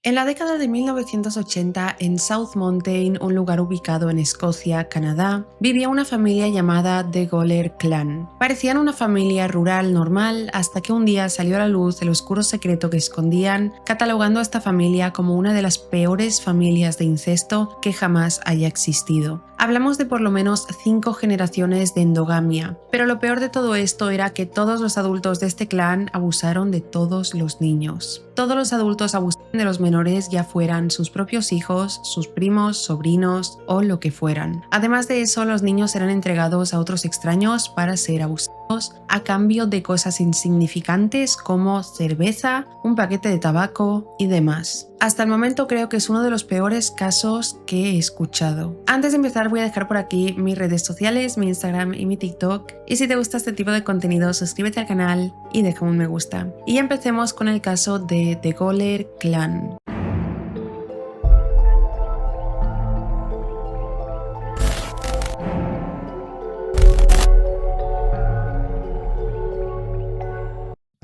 En la década de 1980, en South Mountain, un lugar ubicado en Escocia, Canadá, vivía una familia llamada The Goler Clan. Parecían una familia rural normal hasta que un día salió a la luz el oscuro secreto que escondían, catalogando a esta familia como una de las peores familias de incesto que jamás haya existido. Hablamos de por lo menos 5 generaciones de endogamia, pero lo peor de todo esto era que todos los adultos de este clan abusaron de todos los niños. Todos los adultos abusaban de los menores, ya fueran sus propios hijos, sus primos, sobrinos o lo que fueran. Además de eso, los niños eran entregados a otros extraños para ser abusados a cambio de cosas insignificantes como cerveza, un paquete de tabaco y demás. Hasta el momento creo que es uno de los peores casos que he escuchado. Antes de empezar voy a dejar por aquí mis redes sociales, mi Instagram y mi TikTok. Y si te gusta este tipo de contenido, suscríbete al canal y deja un me gusta. Y empecemos con el caso de The Goler Clan.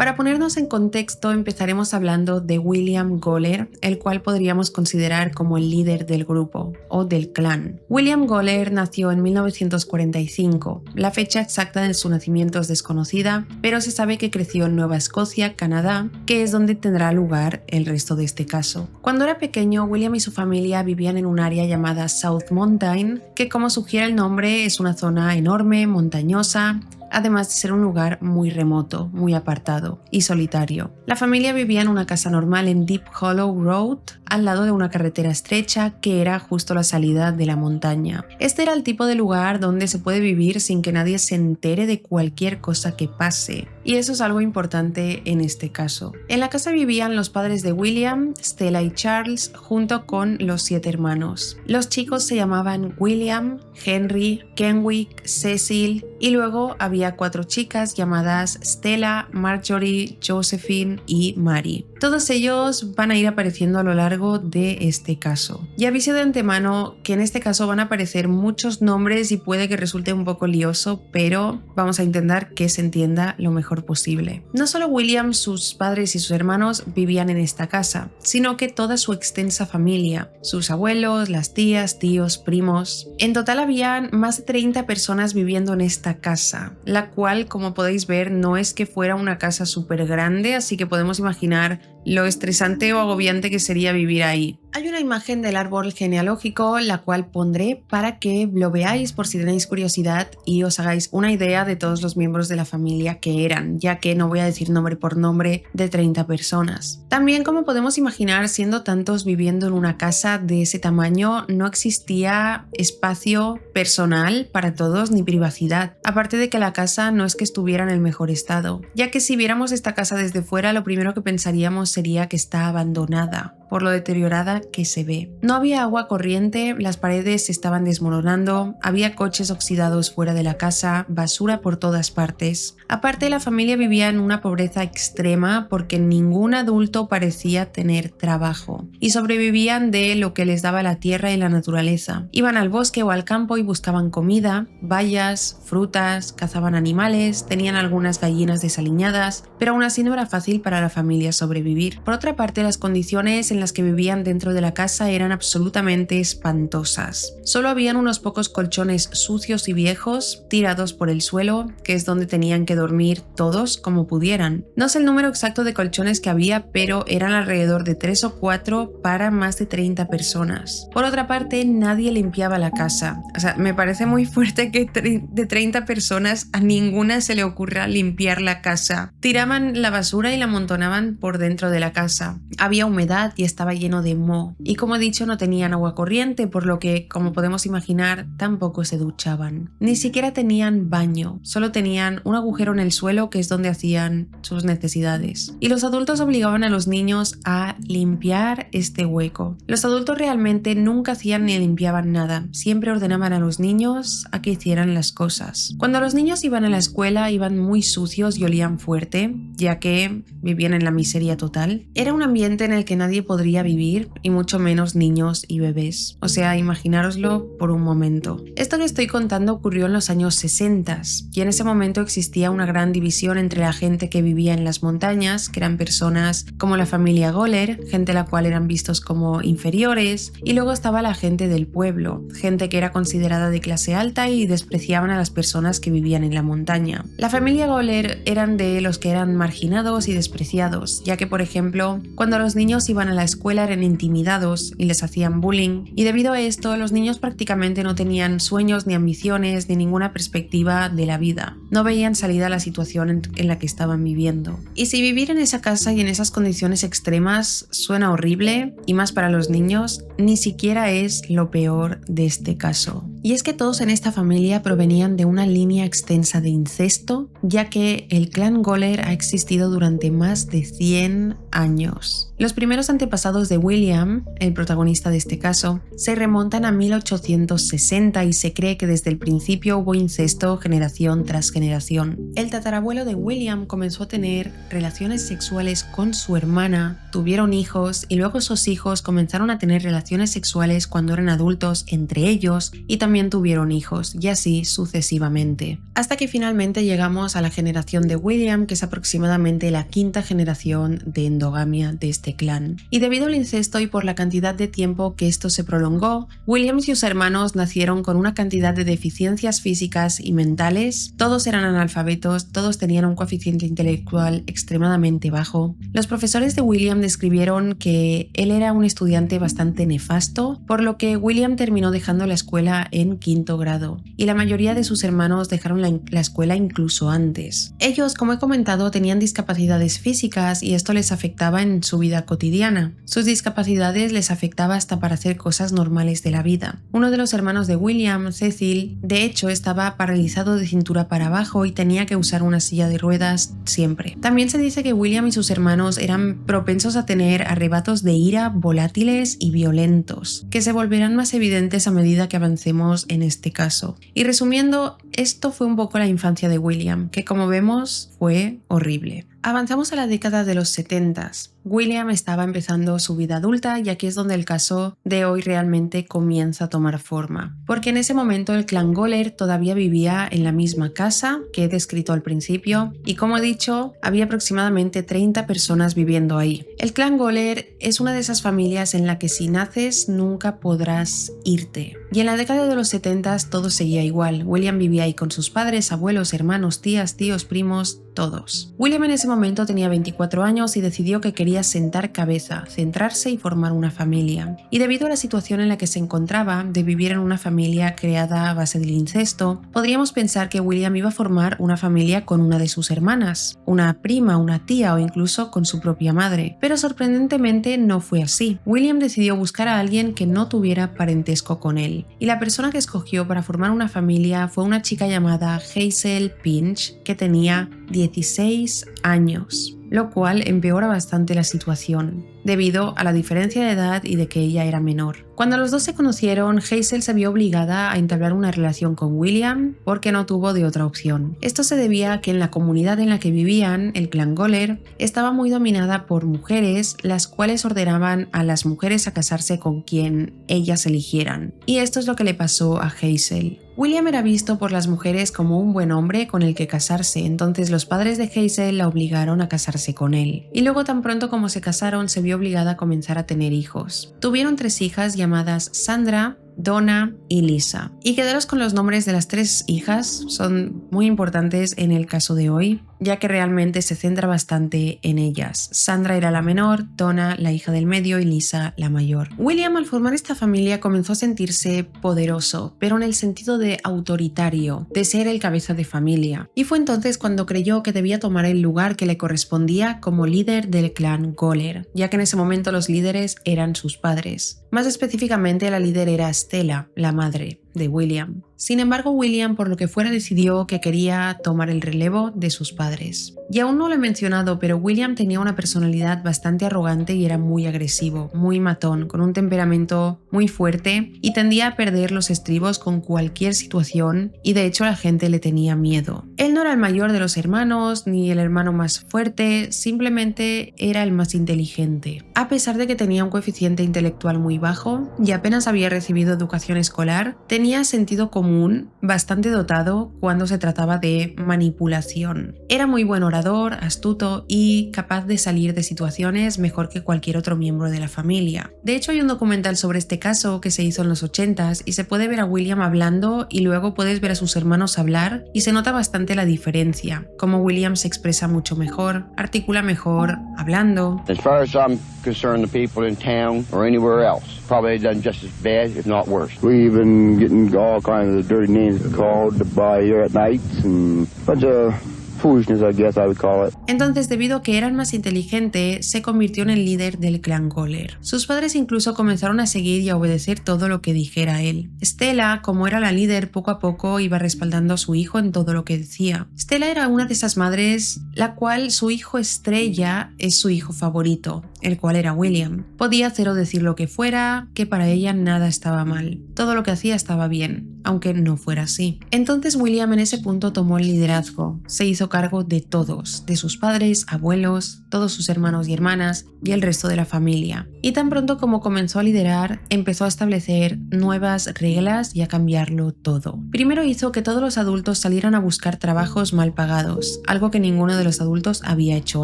Para ponernos en contexto, empezaremos hablando de William Goler, el cual podríamos considerar como el líder del grupo o del clan. William Goler nació en 1945. La fecha exacta de su nacimiento es desconocida, pero se sabe que creció en Nueva Escocia, Canadá, que es donde tendrá lugar el resto de este caso. Cuando era pequeño, William y su familia vivían en un área llamada South Mountain, que como sugiere el nombre es una zona enorme, montañosa, además de ser un lugar muy remoto, muy apartado y solitario. La familia vivía en una casa normal en Deep Hollow Road, al lado de una carretera estrecha que era justo la salida de la montaña. Este era el tipo de lugar donde se puede vivir sin que nadie se entere de cualquier cosa que pase. Y eso es algo importante en este caso. En la casa vivían los padres de William, Stella y Charles, junto con los 7 hermanos. Los chicos se llamaban William, Henry, Kenwick, Cecil y luego había 4 chicas llamadas Stella, Marjorie, Josephine y Mary. Todos ellos van a ir apareciendo a lo largo de este caso. Y aviso de antemano que en este caso van a aparecer muchos nombres y puede que resulte un poco lioso, pero vamos a intentar que se entienda lo mejor posible. No solo William, sus padres y sus hermanos vivían en esta casa, sino que toda su extensa familia, sus abuelos, las tías, tíos, primos. En total habían más de 30 personas viviendo en esta casa, la cual, como podéis ver, no es que fuera una casa súper grande, así que podemos imaginar lo estresante o agobiante que sería vivir ahí. Hay una imagen del árbol genealógico, la cual pondré para que lo veáis por si tenéis curiosidad y os hagáis una idea de todos los miembros de la familia que eran, ya que no voy a decir nombre por nombre de 30 personas. También, como podemos imaginar, siendo tantos viviendo en una casa de ese tamaño, no existía espacio personal para todos ni privacidad, aparte de que la casa no es que estuviera en el mejor estado, ya que si viéramos esta casa desde fuera, lo primero que pensaríamos sería que está abandonada por lo deteriorada que se ve. No había agua corriente, las paredes se estaban desmoronando, había coches oxidados fuera de la casa, basura por todas partes. Aparte, la familia vivía en una pobreza extrema porque ningún adulto parecía tener trabajo y sobrevivían de lo que les daba la tierra y la naturaleza. Iban al bosque o al campo y buscaban comida, bayas, frutas, cazaban animales, tenían algunas gallinas desaliñadas, pero aún así no era fácil para la familia sobrevivir. Por otra parte, las condiciones en las que vivían dentro de la casa eran absolutamente espantosas. Solo habían unos pocos colchones sucios y viejos tirados por el suelo, que es donde tenían que dormir todos como pudieran. No sé el número exacto de colchones que había, pero eran alrededor de 3 o 4 para más de 30 personas. Por otra parte, nadie limpiaba la casa. O sea, me parece muy fuerte que de 30 personas a ninguna se le ocurra limpiar la casa. Tiraban la basura y la amontonaban por dentro de la casa. Había humedad y estaba lleno de moho. Y como he dicho, no tenían agua corriente, por lo que, como podemos imaginar, tampoco se duchaban. Ni siquiera tenían baño, solo tenían un agujero en el suelo que es donde hacían sus necesidades. Y los adultos obligaban a los niños a limpiar este hueco. Los adultos realmente nunca hacían ni limpiaban nada, siempre ordenaban a los niños a que hicieran las cosas. Cuando los niños iban a la escuela, iban muy sucios y olían fuerte, ya que vivían en la miseria total. Era un ambiente en el que nadie podría podría vivir, y mucho menos niños y bebés. O sea, imaginároslo por un momento. Esto que estoy contando ocurrió en los años 60 y en ese momento existía una gran división entre la gente que vivía en las montañas, que eran personas como la familia Goller, gente la cual eran vistos como inferiores, y luego estaba la gente del pueblo, gente que era considerada de clase alta y despreciaban a las personas que vivían en la montaña. La familia Goller eran de los que eran marginados y despreciados, ya que por ejemplo, cuando los niños iban a la escuela eran intimidados y les hacían bullying, y debido a esto los niños prácticamente no tenían sueños ni ambiciones ni ninguna perspectiva de la vida. No veían salida a la situación en la que estaban viviendo. Y si vivir en esa casa y en esas condiciones extremas suena horrible, y más para los niños, ni siquiera es lo peor de este caso. Y es que todos en esta familia provenían de una línea extensa de incesto, ya que el clan Goller ha existido durante más de 100 años. Los primeros antepasados de William, el protagonista de este caso, se remontan a 1860 y se cree que desde el principio hubo incesto generación tras generación. El tatarabuelo de William comenzó a tener relaciones sexuales con su hermana, tuvieron hijos y luego esos hijos comenzaron a tener relaciones sexuales cuando eran adultos entre ellos y también tuvieron hijos, y así sucesivamente. Hasta que finalmente llegamos a la generación de William, que es aproximadamente la quinta generación de endogamia de este clan. Y debido al incesto y por la cantidad de tiempo que esto se prolongó, William y sus hermanos nacieron con una cantidad de deficiencias físicas y mentales, todos eran analfabetos, todos tenían un coeficiente intelectual extremadamente bajo. Los profesores de William describieron que él era un estudiante bastante nefasto, por lo que William terminó dejando la escuela en quinto grado, y la mayoría de sus hermanos dejaron la escuela incluso antes. Ellos, como he comentado, tenían discapacidades físicas y esto les afectaba en su vida cotidiana. Sus discapacidades les afectaba hasta para hacer cosas normales de la vida. Uno de los hermanos de William, Cecil, de hecho estaba paralizado de cintura para abajo y tenía que usar una silla de ruedas siempre. También se dice que William y sus hermanos eran propensos a tener arrebatos de ira volátiles y violentos, que se volverán más evidentes a medida que avancemos en este caso. Y resumiendo, esto fue un poco la infancia de William, que como vemos fue horrible. Avanzamos a la década de los 70s. William estaba empezando su vida adulta y aquí es donde el caso de hoy realmente comienza a tomar forma. Porque en ese momento el clan Goller todavía vivía en la misma casa que he descrito al principio y como he dicho, había aproximadamente 30 personas viviendo ahí. El clan Goller es una de esas familias en la que si naces nunca podrás irte. Y en la década de los 70s todo seguía igual. William vivía ahí con sus padres, abuelos, hermanos, tías, tíos, primos, todos. William en ese momento tenía 24 años y decidió que quería sentar cabeza, centrarse y formar una familia. Y debido a la situación en la que se encontraba, de vivir en una familia creada a base del incesto, podríamos pensar que William iba a formar una familia con una de sus hermanas, una prima, una tía o incluso con su propia madre. Pero sorprendentemente no fue así. William decidió buscar a alguien que no tuviera parentesco con él. Y la persona que escogió para formar una familia fue una chica llamada Hazel Pinch, que tenía 16 años, lo cual empeora bastante la situación, debido a la diferencia de edad y de que ella era menor. Cuando los dos se conocieron, Hazel se vio obligada a entablar una relación con William porque no tuvo de otra opción. Esto se debía a que en la comunidad en la que vivían, el clan Goller, estaba muy dominada por mujeres, las cuales ordenaban a las mujeres a casarse con quien ellas eligieran. Y esto es lo que le pasó a Hazel. William era visto por las mujeres como un buen hombre con el que casarse, entonces los padres de Hazel la obligaron a casarse con él. Y luego tan pronto como se casaron se vio obligada a comenzar a tener hijos. Tuvieron 3 hijas llamadas Sandra, Donna y Lisa. Y quedaros con los nombres de las 3 hijas, son muy importantes en el caso de hoy, ya que realmente se centra bastante en ellas. Sandra era la menor, Donna la hija del medio y Lisa la mayor. William al formar esta familia comenzó a sentirse poderoso, pero en el sentido de autoritario, de ser el cabeza de familia. Y fue entonces cuando creyó que debía tomar el lugar que le correspondía como líder del clan Goller, ya que en ese momento los líderes eran sus padres. Más específicamente la líder era Stella, la madre. de William. Sin embargo, William, por lo que fuera, decidió que quería tomar el relevo de sus padres. Y aún no lo he mencionado, pero William tenía una personalidad bastante arrogante y era muy agresivo, muy matón, con un temperamento muy fuerte y tendía a perder los estribos con cualquier situación y de hecho la gente le tenía miedo. Él no era el mayor de los hermanos ni el hermano más fuerte, simplemente era el más inteligente. A pesar de que tenía un coeficiente intelectual muy bajo y apenas había recibido educación escolar, tenía sentido común bastante dotado cuando se trataba de manipulación. Era muy buen orador, astuto y capaz de salir de situaciones mejor que cualquier otro miembro de la familia. De hecho, hay un documental sobre este caso que se hizo en los 80s y se puede ver a William hablando y luego puedes ver a sus hermanos hablar y se nota bastante la diferencia, como William se expresa mucho mejor, articula mejor hablando. As far as I'm concerned, the people in town or anywhere else probably done just as bad, if not worse. We've been getting all kinds of dirty names called by here at nights and a bunch of foolishness, I guess I would call it. Entonces, debido a que era el más inteligente, se convirtió en el líder del clan Goller. Sus padres incluso comenzaron a seguir y a obedecer todo lo que dijera él. Stella, como era la líder, poco a poco iba respaldando a su hijo en todo lo que decía. Stella era una de esas madres la cual su hijo estrella es su hijo favorito, el cual era William. Podía hacer o decir lo que fuera, que para ella nada estaba mal. Todo lo que hacía estaba bien, aunque no fuera así. Entonces William en ese punto tomó el liderazgo, se hizo cargo de todos, de sus padres, abuelos, todos sus hermanos y hermanas y el resto de la familia. Y tan pronto como comenzó a liderar, empezó a establecer nuevas reglas y a cambiarlo todo. Primero hizo que todos los adultos salieran a buscar trabajos mal pagados, algo que ninguno de los adultos había hecho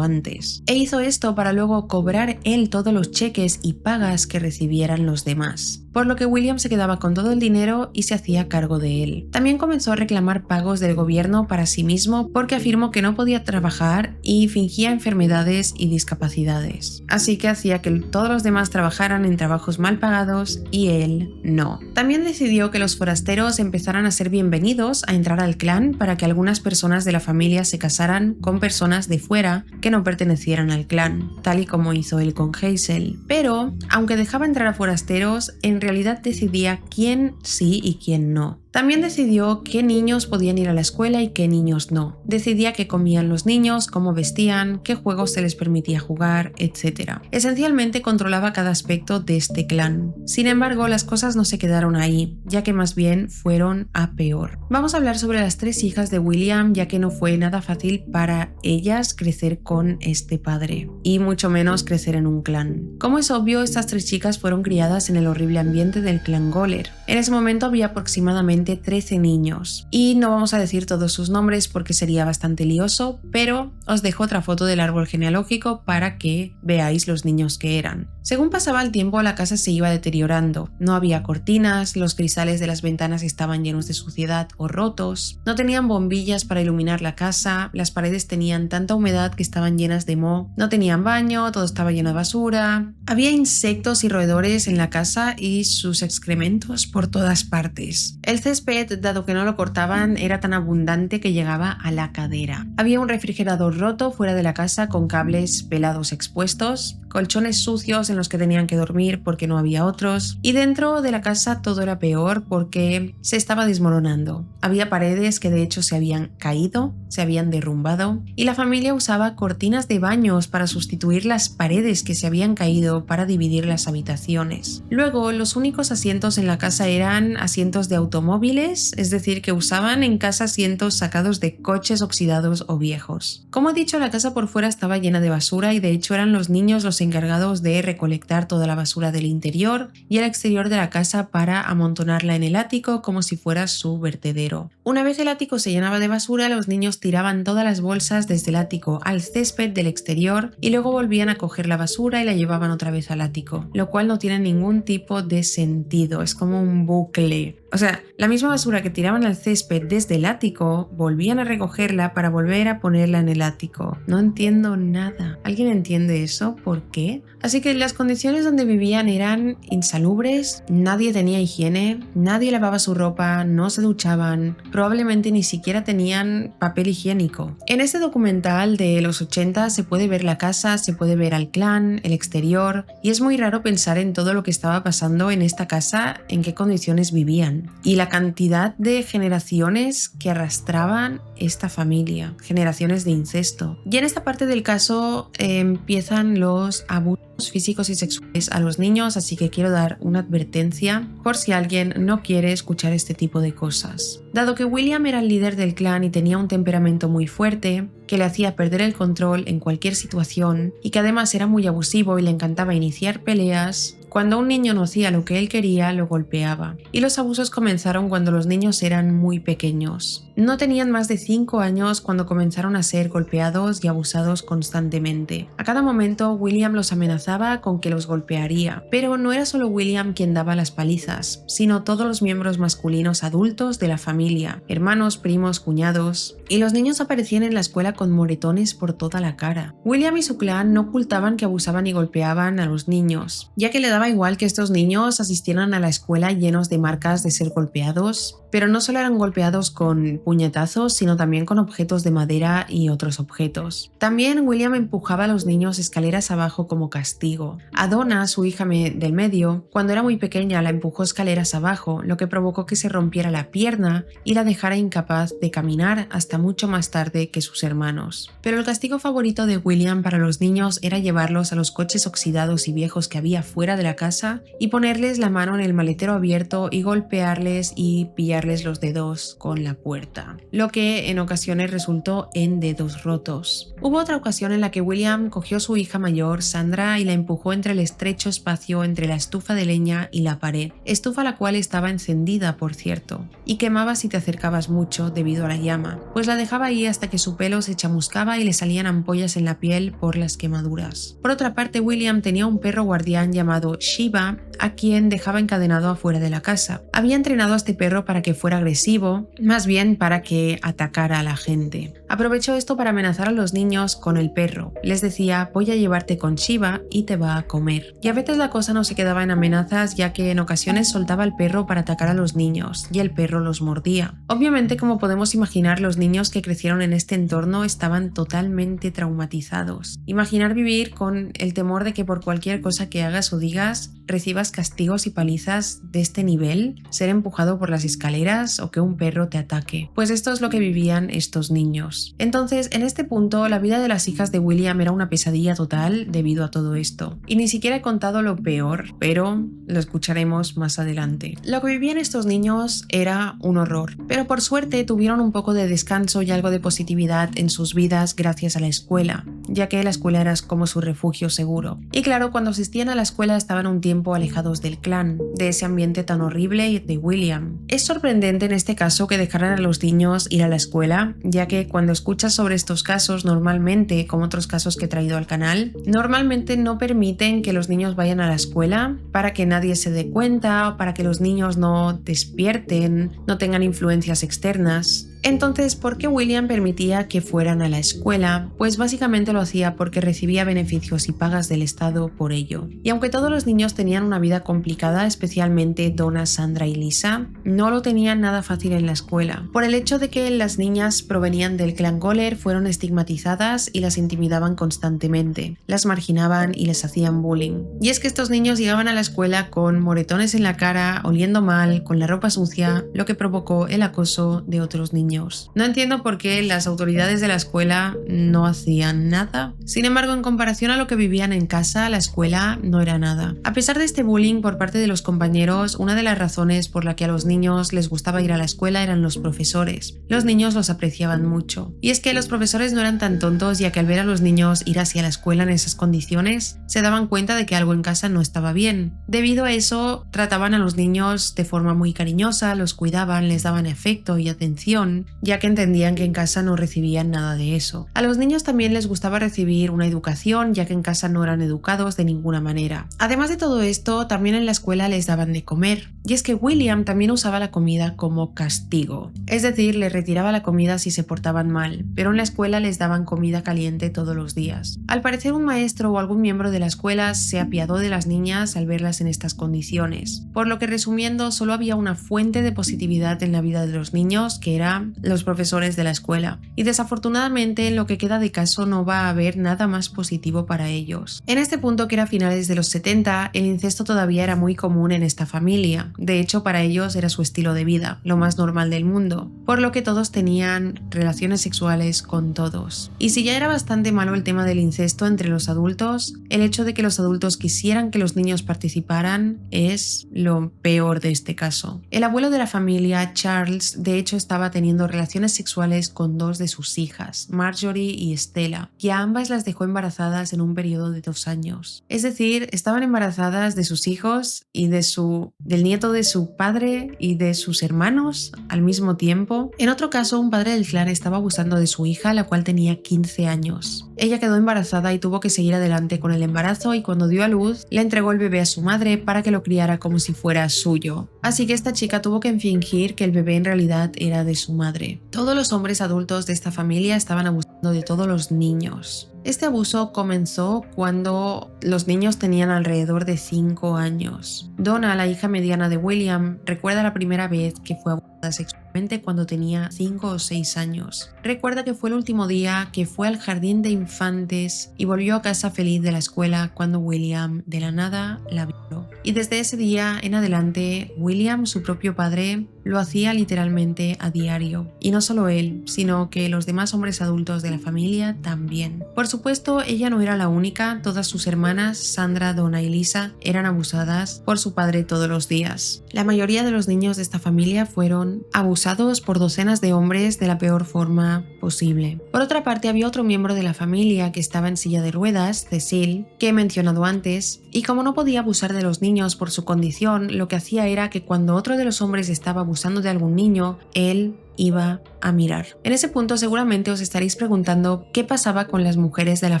antes. E hizo esto para luego cobrar él todos los cheques y pagas que recibieran los demás, por lo que William se quedaba con todo el dinero y se hacía cargo de él. También comenzó a reclamar pagos del gobierno para sí mismo porque afirmó que no podía trabajar y fingía enfermedades y discapacidades. Así que hacía que todos los demás trabajaran en trabajos mal pagados y él no. También decidió que los forasteros empezaran a ser bienvenidos a entrar al clan para que algunas personas de la familia se casaran con personas de fuera que no pertenecieran al clan, tal y como hizo él con Hazel. Pero, aunque dejaba entrar a forasteros, en realidad decidía quién sí y quién no. También decidió qué niños podían ir a la escuela y qué niños no. Decidía qué comían los niños, cómo vestían, qué juegos se les permitía jugar, etc. Esencialmente controlaba cada aspecto de este clan. Sin embargo, las cosas no se quedaron ahí, ya que más bien fueron a peor. Vamos a hablar sobre las 3 hijas de William, ya que no fue nada fácil para ellas crecer con este padre, y mucho menos crecer en un clan. Como es obvio, estas 3 chicas fueron criadas en el horrible ambiente del clan Goller. En ese momento había aproximadamente 13 niños y no vamos a decir todos sus nombres porque sería bastante lioso, pero os dejo otra foto del árbol genealógico para que veáis los niños que eran. Según pasaba el tiempo, la casa se iba deteriorando. No había cortinas, los cristales de las ventanas estaban llenos de suciedad o rotos, no tenían bombillas para iluminar la casa, las paredes tenían tanta humedad que estaban llenas de moho, no tenían baño, todo estaba lleno de basura, había insectos y roedores en la casa y sus excrementos por todas partes. El césped, dado que no lo cortaban, era tan abundante que llegaba a la cadera. Había un refrigerador roto fuera de la casa con cables pelados expuestos, colchones sucios en los que tenían que dormir porque no había otros, y dentro de la casa todo era peor porque se estaba desmoronando. Había paredes que de hecho se habían caído, se habían derrumbado, y la familia usaba cortinas de baños para sustituir las paredes que se habían caído para dividir las habitaciones. Luego, los únicos asientos en la casa eran asientos de automóviles, es decir, que usaban en casa asientos sacados de coches oxidados o viejos. Como he dicho, la casa por fuera estaba llena de basura y de hecho eran los niños los encargados de recolectar toda la basura del interior y el exterior de la casa para amontonarla en el ático como si fuera su vertedero. Una vez el ático se llenaba de basura, los niños tiraban todas las bolsas desde el ático al césped del exterior y luego volvían a coger la basura y la llevaban otra vez al ático, lo cual no tiene ningún tipo de sentido, es como un bucle. O sea, la misma basura que tiraban al césped desde el ático, volvían a recogerla para volver a ponerla en el ático. No entiendo nada. ¿Alguien entiende eso? ¿Por qué? Así que las condiciones donde vivían eran insalubres, nadie tenía higiene, nadie lavaba su ropa, no se duchaban, probablemente ni siquiera tenían papel higiénico. En este documental de los 80 se puede ver la casa, se puede ver al clan, el exterior, y es muy raro pensar en todo lo que estaba pasando en esta casa, en qué condiciones vivían. William y la cantidad de generaciones que arrastraban esta familia, generaciones de incesto. Y en esta parte del caso empiezan los abusos físicos y sexuales a los niños, así que quiero dar una advertencia por si alguien no quiere escuchar este tipo de cosas. Dado que William era el líder del clan y tenía un temperamento muy fuerte, que le hacía perder el control en cualquier situación y que además era muy abusivo y le encantaba iniciar peleas, cuando un niño no hacía lo que él quería, lo golpeaba. Y los abusos comenzaron cuando los niños eran muy pequeños. No tenían más de 5 años cuando comenzaron a ser golpeados y abusados constantemente. A cada momento William los amenazaba con que los golpearía, pero no era solo William quien daba las palizas, sino todos los miembros masculinos adultos de la familia, hermanos, primos, cuñados. Y los niños aparecían en la escuela con moretones por toda la cara. William y su clan no ocultaban que abusaban y golpeaban a los niños, ya que le daba igual que estos niños asistieran a la escuela llenos de marcas de ser golpeados, pero no solo eran golpeados con puñetazos, sino también con objetos de madera y otros objetos. También William empujaba a los niños escaleras abajo como castigo. A Donna, su hija del medio, cuando era muy pequeña la empujó escaleras abajo, lo que provocó que se rompiera la pierna y la dejara incapaz de caminar hasta mucho más tarde que sus hermanos. Pero el castigo favorito de William para los niños era llevarlos a los coches oxidados y viejos que había fuera de la casa y ponerles la mano en el maletero abierto y golpearles y pillarles los dedos con la puerta, lo que en ocasiones resultó en dedos rotos. Hubo otra ocasión en la que William cogió a su hija mayor, Sandra, y la empujó entre el estrecho espacio entre la estufa de leña y la pared, estufa la cual estaba encendida, por cierto, y quemaba si te acercabas mucho debido a la llama, pues la dejaba ahí hasta que su pelo se chamuscaba y le salían ampollas en la piel por las quemaduras. Por otra parte, William tenía un perro guardián llamado Shiva, a quien dejaba encadenado afuera de la casa. Había entrenado a este perro para que fuera agresivo, más bien para que atacara a la gente. Aprovechó esto para amenazar a los niños con el perro. Les decía: voy a llevarte con Shiva y te va a comer. Y a veces la cosa no se quedaba en amenazas, ya que en ocasiones soltaba al perro para atacar a los niños y el perro los mordía. Obviamente, como podemos imaginar, los niños que crecieron en este entorno estaban totalmente traumatizados. Imaginar vivir con el temor de que por cualquier cosa que hagas o digas recibas castigos y palizas de este nivel, ser empujado por las escaleras o que un perro te ataque. Pues esto es lo que vivían estos niños. Entonces, en este punto, la vida de las hijas de William era una pesadilla total debido a todo esto. Y ni siquiera he contado lo peor, pero lo escucharemos más adelante. Lo que vivían estos niños era un horror, pero por suerte tuvieron un poco de descanso y algo de positividad en sus vidas gracias a la escuela, ya que la escuela era como su refugio seguro. Y claro, cuando asistían a la escuela estaban un tiempo alejados del clan, de ese ambiente tan horrible de William. Es sorprendente en este caso que dejaran a los niños ir a la escuela, ya que cuando escuchas sobre estos casos normalmente, como otros casos que he traído al canal, normalmente no permiten que los niños vayan a la escuela para que nadie se dé cuenta o para que los niños no despierten, no tengan influencias externas. Entonces, ¿por qué William permitía que fueran a la escuela? Pues básicamente lo hacía porque recibía beneficios y pagas del Estado por ello. Y aunque todos los niños tenían una vida complicada, especialmente Donna, Sandra y Lisa, no lo tenían nada fácil en la escuela. Por el hecho de que las niñas provenían del clan Goller, fueron estigmatizadas y las intimidaban constantemente, las marginaban y les hacían bullying. Y es que estos niños llegaban a la escuela con moretones en la cara, oliendo mal, con la ropa sucia, lo que provocó el acoso de otros niños. No entiendo por qué las autoridades de la escuela no hacían nada. Sin embargo, en comparación a lo que vivían en casa, la escuela no era nada. A pesar de este bullying por parte de los compañeros, una de las razones por la que a los niños les gustaba ir a la escuela eran los profesores. Los niños los apreciaban mucho. Y es que los profesores no eran tan tontos, ya que al ver a los niños ir hacia la escuela en esas condiciones, se daban cuenta de que algo en casa no estaba bien. Debido a eso, trataban a los niños de forma muy cariñosa, los cuidaban, les daban afecto y atención, ya que entendían que en casa no recibían nada de eso. A los niños también les gustaba recibir una educación, ya que en casa no eran educados de ninguna manera. Además de todo esto, también en la escuela les daban de comer. Y es que William también usaba la comida como castigo. Es decir, les retiraba la comida si se portaban mal, pero en la escuela les daban comida caliente todos los días. Al parecer, un maestro o algún miembro de la escuela se apiadó de las niñas al verlas en estas condiciones. Por lo que, resumiendo, solo había una fuente de positividad en la vida de los niños, que era familia, los profesores de la escuela. Y desafortunadamente en lo que queda de caso no va a haber nada más positivo para ellos. En este punto, que era finales de los 70, el incesto todavía era muy común en esta familia. De hecho, para ellos era su estilo de vida, lo más normal del mundo, por lo que todos tenían relaciones sexuales con todos. Y si ya era bastante malo el tema del incesto entre los adultos, el hecho de que los adultos quisieran que los niños participaran es lo peor de este caso. El abuelo de la familia, Charles, de hecho estaba teniendo relaciones sexuales con dos de sus hijas, Marjorie y Stella, y a ambas las dejó embarazadas en un periodo de 2 años. Es decir, estaban embarazadas de sus hijos y del nieto de su padre y de sus hermanos al mismo tiempo. En otro caso, un padre del clan estaba abusando de su hija, la cual tenía 15 años. Ella quedó embarazada y tuvo que seguir adelante con el embarazo, y cuando dio a luz, le entregó el bebé a su madre para que lo criara como si fuera suyo. Así que esta chica tuvo que fingir que el bebé en realidad era de su madre. Todos los hombres adultos de esta familia estaban abusando de todos los niños. Este abuso comenzó cuando los niños tenían alrededor de 5 años. Donna, la hija mediana de William, recuerda la primera vez que fue abusada sexualmente cuando tenía 5 o 6 años. Recuerda que fue el último día que fue al jardín de infantes y volvió a casa feliz de la escuela cuando William de la nada la violó. Y desde ese día en adelante, William, su propio padre, lo hacía literalmente a diario. Y no solo él, sino que los demás hombres adultos de la familia también. Por supuesto, ella no era la única. Todas sus hermanas, Sandra, Donna y Lisa, eran abusadas por su padre todos los días. La mayoría de los niños de esta familia fueron abusados por docenas de hombres de la peor forma posible. Por otra parte, había otro miembro de la familia que estaba en silla de ruedas, Cecil, que he mencionado antes, y como no podía abusar de los niños por su condición, lo que hacía era que cuando otro de los hombres estaba abusando de algún niño, él iba a mirar. En ese punto seguramente os estaréis preguntando qué pasaba con las mujeres de la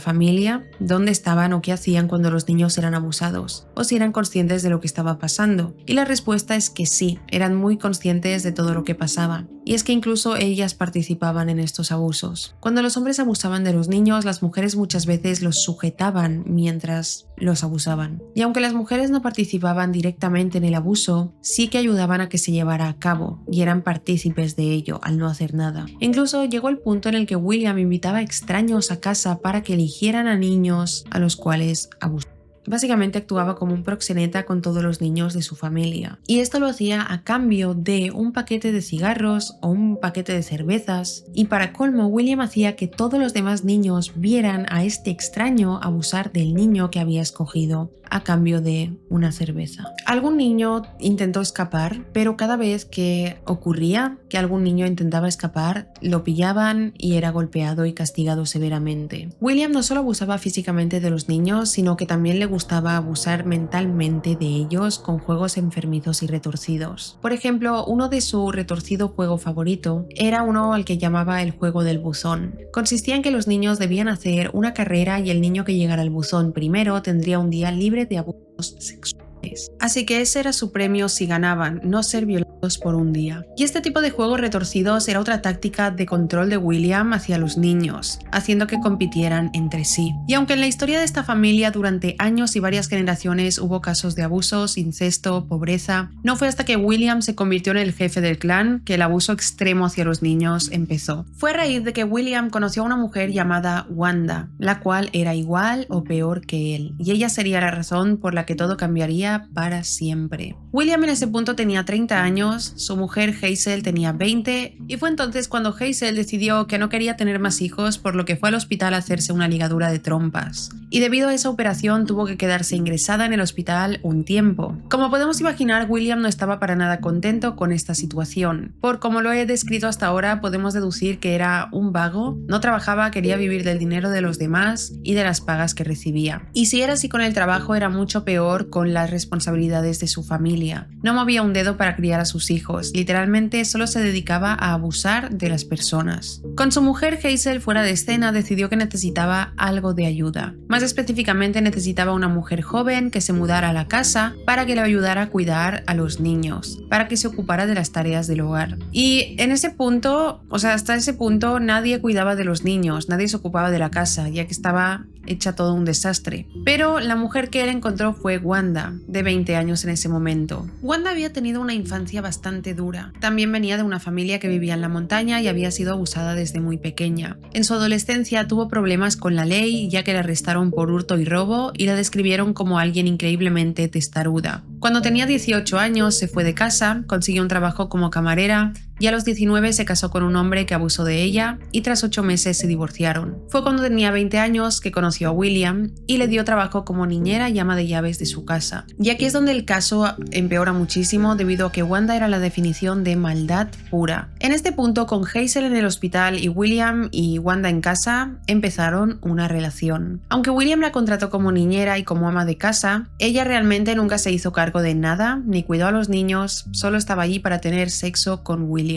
familia, dónde estaban o qué hacían cuando los niños eran abusados, o si eran conscientes de lo que estaba pasando. Y la respuesta es que sí, eran muy conscientes de todo lo que pasaba. Y es que incluso ellas participaban en estos abusos. Cuando los hombres abusaban de los niños, las mujeres muchas veces los sujetaban mientras los abusaban. Y aunque las mujeres no participaban directamente en el abuso, sí que ayudaban a que se llevara a cabo y eran partícipes de ello al no hacer nada. Incluso llegó el punto en el que William invitaba extraños a casa para que eligieran a niños a los cuales abusaba. Básicamente actuaba como un proxeneta con todos los niños de su familia. Y esto lo hacía a cambio de un paquete de cigarros o un paquete de cervezas. Y para colmo, William hacía que todos los demás niños vieran a este extraño abusar del niño que había escogido a cambio de una cerveza. Algún niño intentó escapar, pero cada vez que ocurría que algún niño intentaba escapar, lo pillaban y era golpeado y castigado severamente. William no solo abusaba físicamente de los niños, sino que también le gustaba abusar mentalmente de ellos con juegos enfermizos y retorcidos. Por ejemplo, uno de su retorcido juego favorito era uno al que llamaba el juego del buzón. Consistía en que los niños debían hacer una carrera y el niño que llegara al buzón primero tendría un día libre de abusos sexuales. Así que ese era su premio si ganaban, no ser violados por un día. Y este tipo de juegos retorcidos era otra táctica de control de William hacia los niños, haciendo que compitieran entre sí. Y aunque en la historia de esta familia durante años y varias generaciones hubo casos de abusos, incesto, pobreza, no fue hasta que William se convirtió en el jefe del clan que el abuso extremo hacia los niños empezó. Fue a raíz de que William conoció a una mujer llamada Wanda, la cual era igual o peor que él, y ella sería la razón por la que todo cambiaría para siempre. William en ese punto tenía 30 años, su mujer Hazel tenía 20, y fue entonces cuando Hazel decidió que no quería tener más hijos, por lo que fue al hospital a hacerse una ligadura de trompas. Y debido a esa operación tuvo que quedarse ingresada en el hospital un tiempo. Como podemos imaginar, William no estaba para nada contento con esta situación. Por como lo he descrito hasta ahora, podemos deducir que era un vago, no trabajaba, quería vivir del dinero de los demás y de las pagas que recibía. Y si era así con el trabajo, era mucho peor con las responsabilidades de su familia. No movía un dedo para criar a sus hijos, literalmente solo se dedicaba a abusar de las personas. Con su mujer Hazel fuera de escena, decidió que necesitaba algo de ayuda. Más específicamente necesitaba una mujer joven que se mudara a la casa para que le ayudara a cuidar a los niños, para que se ocupara de las tareas del hogar. Y en ese punto, hasta ese punto nadie cuidaba de los niños, nadie se ocupaba de la casa, ya que estaba hecha todo un desastre. Pero la mujer que él encontró fue Wanda, de 20 años en ese momento. Wanda había tenido una infancia bastante dura. También venía de una familia que vivía en la montaña y había sido abusada desde muy pequeña. En su adolescencia tuvo problemas con la ley, ya que la arrestaron por hurto y robo y la describieron como alguien increíblemente testaruda. Cuando tenía 18 años se fue de casa, consiguió un trabajo como camarera y a los 19 se casó con un hombre que abusó de ella y tras 8 meses se divorciaron. Fue cuando tenía 20 años que conoció a William y le dio trabajo como niñera y ama de llaves de su casa. Y aquí es donde el caso empeora muchísimo debido a que Wanda era la definición de maldad pura. En este punto, con Hazel en el hospital y William y Wanda en casa, empezaron una relación. Aunque William la contrató como niñera y como ama de casa, ella realmente nunca se hizo cargo de nada, ni cuidó a los niños, solo estaba allí para tener sexo con William.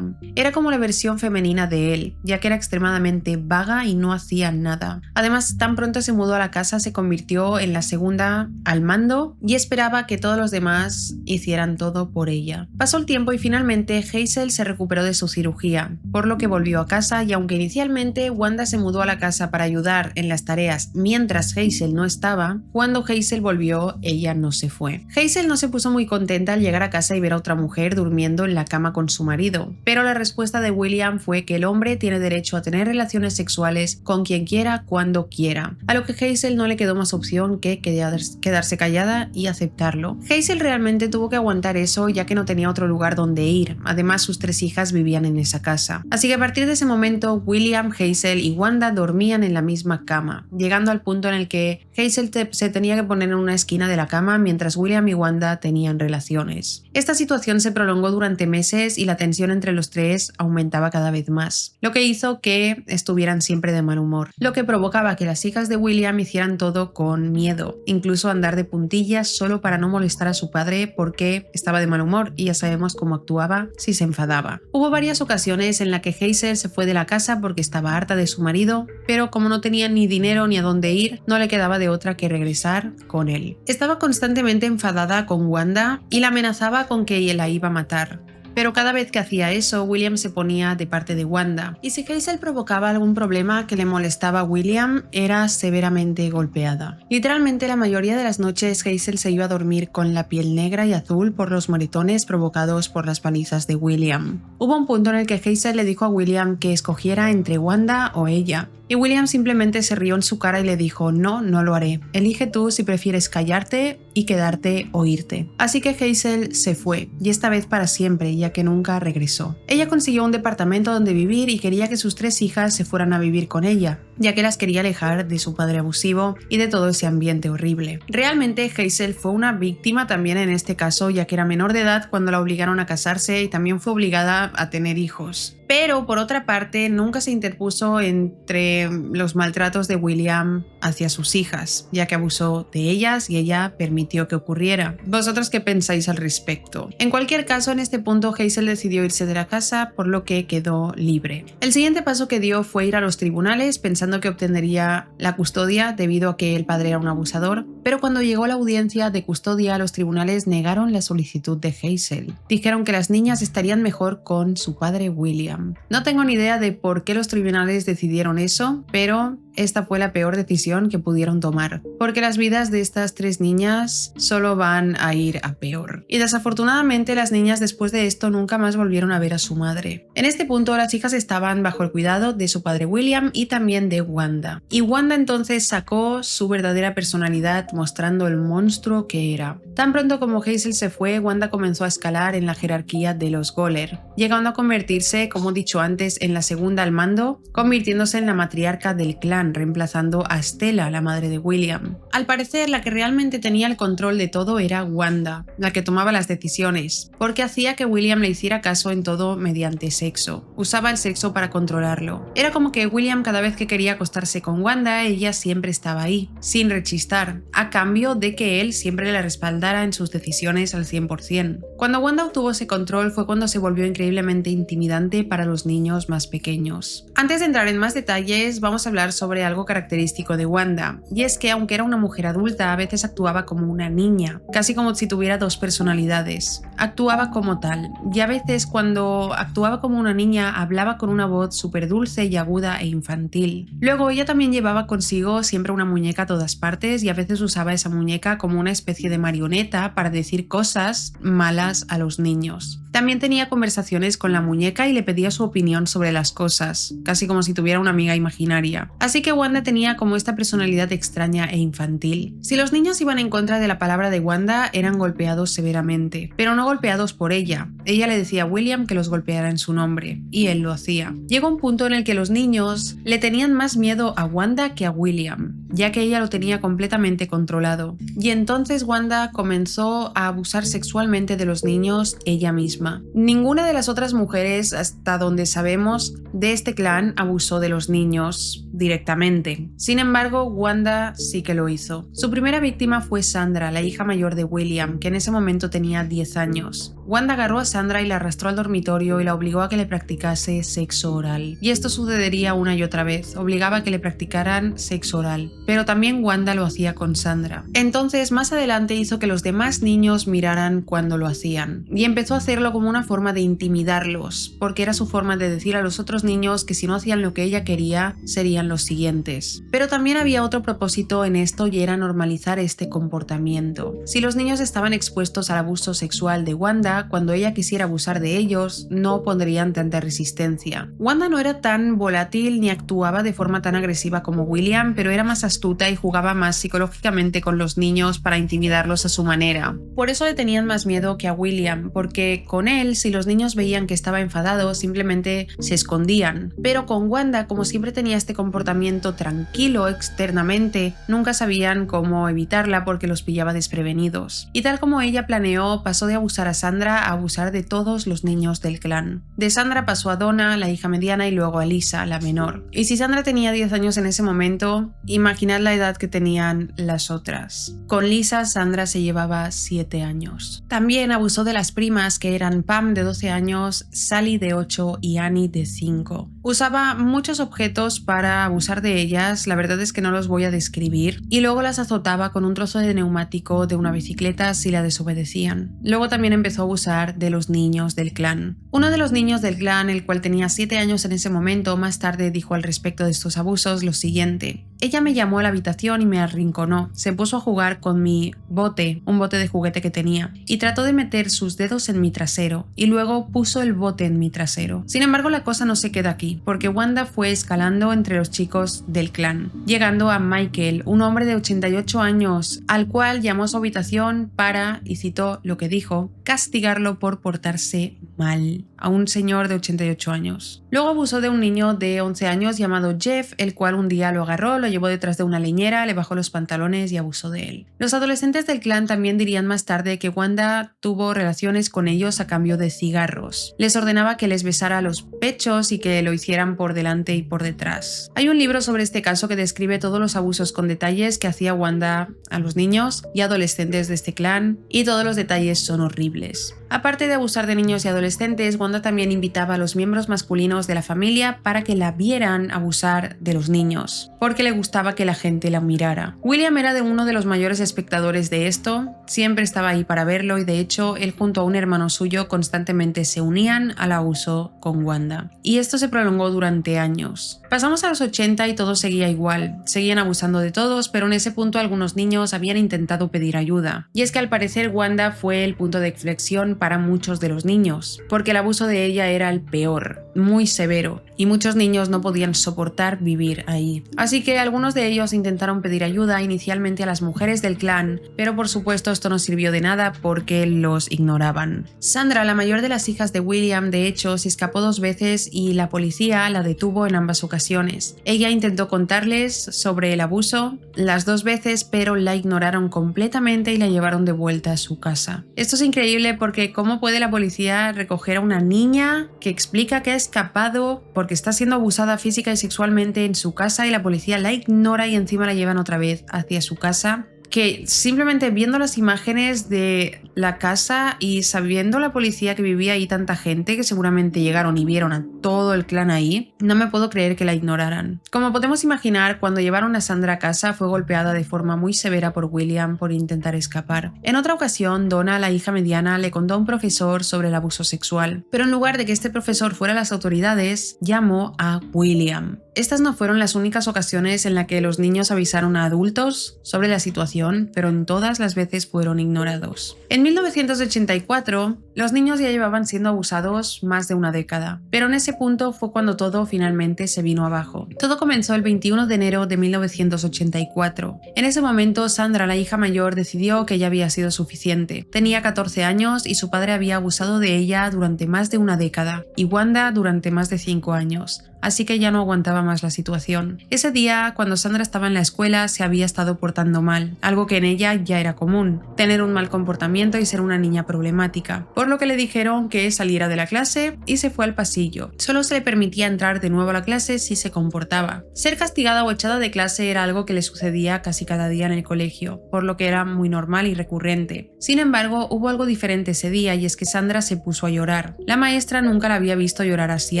Era como la versión femenina de él, ya que era extremadamente vaga y no hacía nada. Además, tan pronto se mudó a la casa, se convirtió en la segunda al mando y esperaba que todos los demás hicieran todo por ella. Pasó el tiempo y finalmente Hazel se recuperó de su cirugía, por lo que volvió a casa y aunque inicialmente Wanda se mudó a la casa para ayudar en las tareas mientras Hazel no estaba, cuando Hazel volvió, ella no se fue. Hazel no se puso muy contenta al llegar a casa y ver a otra mujer durmiendo en la cama con su marido, pero la respuesta de William fue que el hombre tiene derecho a tener relaciones sexuales con quien quiera, cuando quiera, a lo que Hazel no le quedó más opción que quedarse callada y aceptarlo. Hazel realmente tuvo que aguantar eso ya que no tenía otro lugar donde ir, además sus 3 hijas vivían en esa casa. Así que a partir de ese momento William, Hazel y Wanda dormían en la misma cama, llegando al punto en el que Hazel se tenía que poner en una esquina de la cama mientras William y Wanda tenían relaciones. Esta situación se prolongó durante meses y la tensión entre los 3 aumentaba cada vez más, lo que hizo que estuvieran siempre de mal humor, lo que provocaba que las hijas de William hicieran todo con miedo, incluso andar de puntillas solo para no molestar a su padre porque estaba de mal humor y ya sabemos cómo actuaba si se enfadaba. Hubo varias ocasiones en las que Hazel se fue de la casa porque estaba harta de su marido, pero como no tenía ni dinero ni a dónde ir, no le quedaba de otra que regresar con él. Estaba constantemente enfadada con Wanda y la amenazaba con que ella la iba a matar. Pero cada vez que hacía eso, William se ponía de parte de Wanda. Y si Hazel provocaba algún problema que le molestaba a William, era severamente golpeada. Literalmente la mayoría de las noches Hazel se iba a dormir con la piel negra y azul por los moretones provocados por las palizas de William. Hubo un punto en el que Hazel le dijo a William que escogiera entre Wanda o ella. Y William simplemente se rió en su cara y le dijo: no, no lo haré. Elige tú si prefieres callarte y quedarte o irte. Así que Hazel se fue, y esta vez para siempre, ya que nunca regresó. Ella consiguió un departamento donde vivir y quería que sus 3 hijas se fueran a vivir con ella, ya que las quería alejar de su padre abusivo y de todo ese ambiente horrible. Realmente Hazel fue una víctima también en este caso, ya que era menor de edad cuando la obligaron a casarse y también fue obligada a tener hijos. Pero por otra parte nunca se interpuso entre los maltratos de William hacia sus hijas, ya que abusó de ellas y ella permitió que ocurriera. ¿Vosotros qué pensáis al respecto? En cualquier caso, en este punto Hazel decidió irse de la casa, por lo que quedó libre. El siguiente paso que dio fue ir a los tribunales pensando que obtendría la custodia debido a que el padre era un abusador, pero cuando llegó la audiencia de custodia, los tribunales negaron la solicitud de Hazel. Dijeron que las niñas estarían mejor con su padre William. No tengo ni idea de por qué los tribunales decidieron eso, pero esta fue la peor decisión que pudieron tomar, porque las vidas de estas 3 niñas solo van a ir a peor. Y desafortunadamente las niñas después de esto nunca más volvieron a ver a su madre. En este punto las hijas estaban bajo el cuidado de su padre William y también de Wanda. Y Wanda entonces sacó su verdadera personalidad mostrando el monstruo que era. Tan pronto como Hazel se fue, Wanda comenzó a escalar en la jerarquía de los Goller, llegando a convertirse, como he dicho antes, en la segunda al mando, convirtiéndose en la matriarca del clan, reemplazando a Stella, la madre de William. Al parecer, la que realmente tenía el control de todo era Wanda, la que tomaba las decisiones, porque hacía que William le hiciera caso en todo mediante sexo. Usaba el sexo para controlarlo. Era como que William, cada vez que quería acostarse con Wanda, ella siempre estaba ahí, sin rechistar, a cambio de que él siempre le respaldara en sus decisiones al 100%. Cuando Wanda obtuvo ese control fue cuando se volvió increíblemente intimidante para los niños más pequeños. Antes de entrar en más detalles, vamos a hablar sobre sobre algo característico de Wanda, y es que aunque era una mujer adulta, a veces actuaba como una niña, casi como si tuviera dos personalidades. Actuaba como tal, y a veces cuando actuaba como una niña hablaba con una voz súper dulce y aguda e infantil. Luego ella también llevaba consigo siempre una muñeca a todas partes y a veces usaba esa muñeca como una especie de marioneta para decir cosas malas a los niños. También tenía conversaciones con la muñeca y le pedía su opinión sobre las cosas, casi como si tuviera una amiga imaginaria. Así que Wanda tenía como esta personalidad extraña e infantil. Si los niños iban en contra de la palabra de Wanda, eran golpeados severamente, pero no golpeados por ella. Ella le decía a William que los golpeara en su nombre, y él lo hacía. Llegó un punto en el que los niños le tenían más miedo a Wanda que a William, ya que ella lo tenía completamente controlado. Y entonces Wanda comenzó a abusar sexualmente de los niños ella misma. Ninguna de las otras mujeres, hasta donde sabemos, de este clan abusó de los niños directamente. Sin embargo, Wanda sí que lo hizo. Su primera víctima fue Sandra, la hija mayor de William, que en ese momento tenía 10 años. Wanda agarró a Sandra y la arrastró al dormitorio y la obligó a que le practicase sexo oral. Y esto sucedería una y otra vez, obligaba a que le practicaran sexo oral. Pero también Wanda lo hacía con Sandra. Entonces, más adelante hizo que los demás niños miraran cuando lo hacían. Y empezó a hacerlo como una forma de intimidarlos, porque era su forma de decir a los otros niños que si no hacían lo que ella quería, serían los siguientes. Pero también había otro propósito en esto y era normalizar este comportamiento. Si los niños estaban expuestos al abuso sexual de Wanda, cuando ella quisiera abusar de ellos, no pondrían tanta resistencia. Wanda no era tan volátil ni actuaba de forma tan agresiva como William, pero era más astuta y jugaba más psicológicamente con los niños para intimidarlos a su manera. Por eso le tenían más miedo que a William, porque con él, si los niños veían que estaba enfadado, simplemente se escondían. Pero con Wanda, como siempre tenía este comportamiento tranquilo externamente, nunca sabían cómo evitarla porque los pillaba desprevenidos. Y tal como ella planeó, pasó de abusar a Sandra a abusar de todos los niños del clan. De Sandra pasó a Donna, la hija mediana, y luego a Lisa, la menor. Y si Sandra tenía 10 años en ese momento, imaginad la edad que tenían las otras. Con Lisa, Sandra se llevaba 7 años. También abusó de las primas, que eran Pam de 12 años, Sally de 8 y Annie de 5. Usaba muchos objetos para abusar de ellas, la verdad es que no los voy a describir, y luego las azotaba con un trozo de neumático de una bicicleta si la desobedecían. Luego también empezó a abusar de los niños del clan. Uno de los niños del clan, el cual tenía 7 años en ese momento, más tarde dijo al respecto de estos abusos lo siguiente: ella me llamó a la habitación y me arrinconó, se puso a jugar con mi bote, un bote de juguete que tenía, y trató de meter sus dedos en mi trasero, y luego puso el bote en mi trasero. Sin embargo, la cosa no se queda aquí, porque Wanda fue escalando entre los chicos del clan, llegando a Michael, un hombre de 88 años, al cual llamó a su habitación para, y citó lo que dijo, castigarlo por portarse mal, a un señor de 88 años. Luego abusó de un niño de 11 años llamado Jeff, el cual un día lo agarró, lo llevó detrás de una leñera, le bajó los pantalones y abusó de él. Los adolescentes del clan también dirían más tarde que Wanda tuvo relaciones con ellos a cambio de cigarros. Les ordenaba que les besara los pechos y que lo hicieran por delante y por detrás. Hay un libro sobre este caso que describe todos los abusos con detalles que hacía Wanda a los niños y adolescentes de este clan, y todos los detalles son horribles. Aparte de abusar de niños y adolescentes, Wanda también invitaba a los miembros masculinos de la familia para que la vieran abusar de los niños, porque le gustaba que la gente la mirara. William era uno de los mayores espectadores de esto, siempre estaba ahí para verlo, y de hecho él junto a un hermano suyo constantemente se unían al abuso con Wanda. Y esto se prolongó durante años. Pasamos a los 80 y todo seguía igual, seguían abusando de todos, pero en ese punto algunos niños habían intentado pedir ayuda. Y es que al parecer Wanda fue el punto de inflexión para muchos de los niños, porque el abuso de ella era el peor, muy severo, y muchos niños no podían soportar vivir ahí. Así que algunos de ellos intentaron pedir ayuda inicialmente a las mujeres del clan, pero por supuesto esto no sirvió de nada porque los ignoraban. Sandra, la mayor de las hijas de William, de hecho, se escapó 2 veces y la policía la detuvo en ambas ocasiones. Ella intentó contarles sobre el abuso las 2 veces, pero la ignoraron completamente y la llevaron de vuelta a su casa. Esto es increíble porque ¿cómo puede la policía recoger a una niña que explica que ha escapado porque está siendo abusada física y sexualmente en su casa, y la policía la ignora y encima la llevan otra vez hacia su casa? que simplemente viendo las imágenes de la casa y sabiendo la policía que vivía ahí tanta gente que seguramente llegaron y vieron a todo el clan ahí, no me puedo creer que la ignoraran. Como podemos imaginar, cuando llevaron a Sandra a casa fue golpeada de forma muy severa por William por intentar escapar. En otra ocasión, Donna, la hija mediana, le contó a un profesor sobre el abuso sexual, pero en lugar de que este profesor fuera a las autoridades, llamó a William. Estas no fueron las únicas ocasiones en las que los niños avisaron a adultos sobre la situación, pero en todas las veces fueron ignorados. En 1984, los niños ya llevaban siendo abusados más de una década, pero en ese punto fue cuando todo finalmente se vino abajo. Todo comenzó el 21 de enero de 1984. En ese momento, Sandra, la hija mayor, decidió que ya había sido suficiente. Tenía 14 años y su padre había abusado de ella durante más de una década, y Wanda durante más de 5 años. Así que ya no aguantaba más la situación. Ese día, cuando Sandra estaba en la escuela, se había estado portando mal, algo que en ella ya era común, tener un mal comportamiento y ser una niña problemática, por lo que le dijeron que saliera de la clase y se fue al pasillo. Solo se le permitía entrar de nuevo a la clase si se comportaba. Ser castigada o echada de clase era algo que le sucedía casi cada día en el colegio, por lo que era muy normal y recurrente. Sin embargo, hubo algo diferente ese día y es que Sandra se puso a llorar. La maestra nunca la había visto llorar así